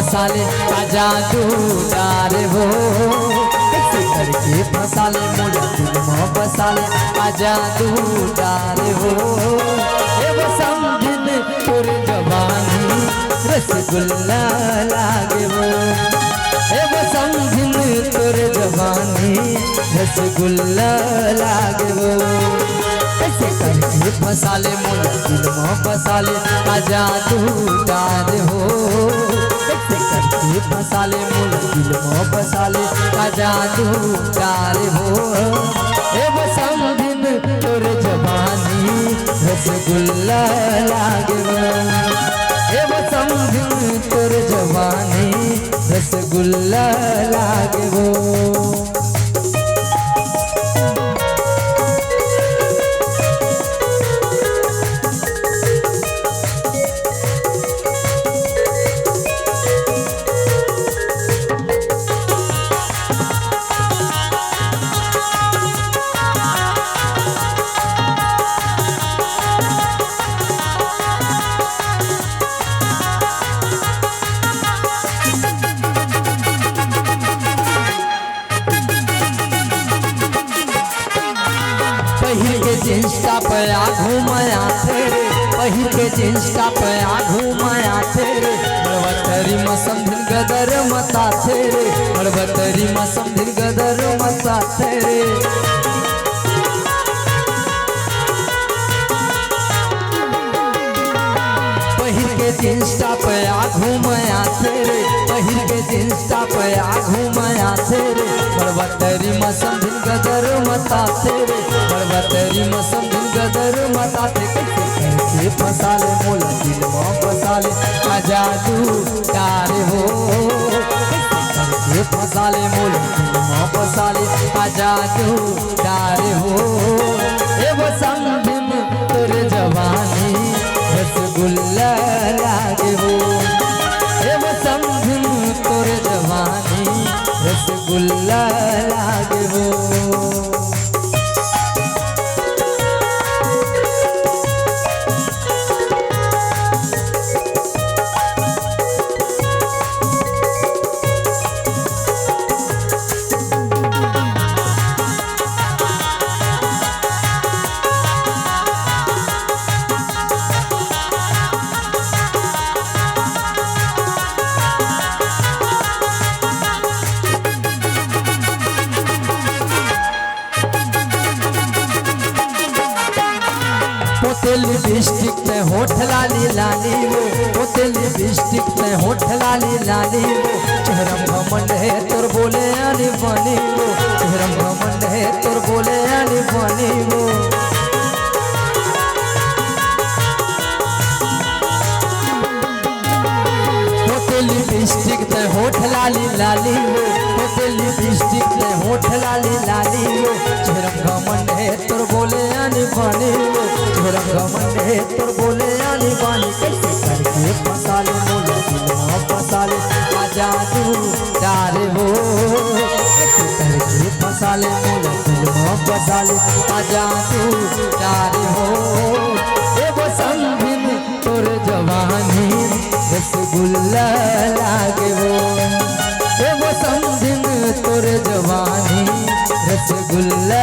बसाले का जादू डार हो कैसे करके फसाले मोला दिल में बसाले का जादू डार हो ए वो समझिन तोर जवानी रसगुल्ला लागे वो ए वो समझिन तोर जवानी रसगुल्ला लागे वो कैसे करके फसाले मोला दिल में बसाले का जादू डार हो कैसे करके फसाले मोला दिल में बसाले का जादू डार हो ए वो समझिन तोर जवानी रसगुल्ला लागे वो ए वो समझिन तोर जवानी रसगुल्ला लागे वो। पहिर के जींस टॉप आ घूमया तेरे पहिर के जींस टॉप आ घूमया तेरे बड़वतरी मौसम दिन गदर मता तेरे बड़वतरी मौसम दिन गदर मता तेरे पहिर के जींस टॉप आ घूमया तेरे पहिर के जींस टॉप आ घूमया तेरे बड़वतरी मौसम दिन गदर मता तेरे बड़वतरी मौसम दिन गदर मता थे कैसे करके फसाले मोला दिल में बसाले का जादू डार हो कैसे करके फसाले मोला दिल में बसाले का जादू डार हो ए वो समझिन तोर जवानी रसगुल्ला लागे हो ए वो समझिन तोर जवानी रसगुल्ला लागे हो। पोतेल डिस्ट्रिक्ट में होठ लाली लाली वो पोतेल डिस्ट्रिक्ट में होठ लाली लाली वो चेहरम घमंड है तोर बोले आनी बनी वो चेहरम घमंड है तोर बोले आनी बनी वो पोतेल डिस्ट्रिक्ट में होठ लाली लाली वो पोतेल डिस्ट्रिक्ट में होठ लाली लाली वो चेहरम घमंड है तोर बोले आनी बनी वो चेहरम घमंड है तोर बोले आनी बानी कैसे करके फसाले मोला दिल में बसाले का जादू डार हो कैसे करके फसाले मोला दिल में बसाले का जादू डार हो ए वो समझिन तोर जवानी रसगुल्ला लागे वो ए वो समझिन तोर जवानी रसगुल्ला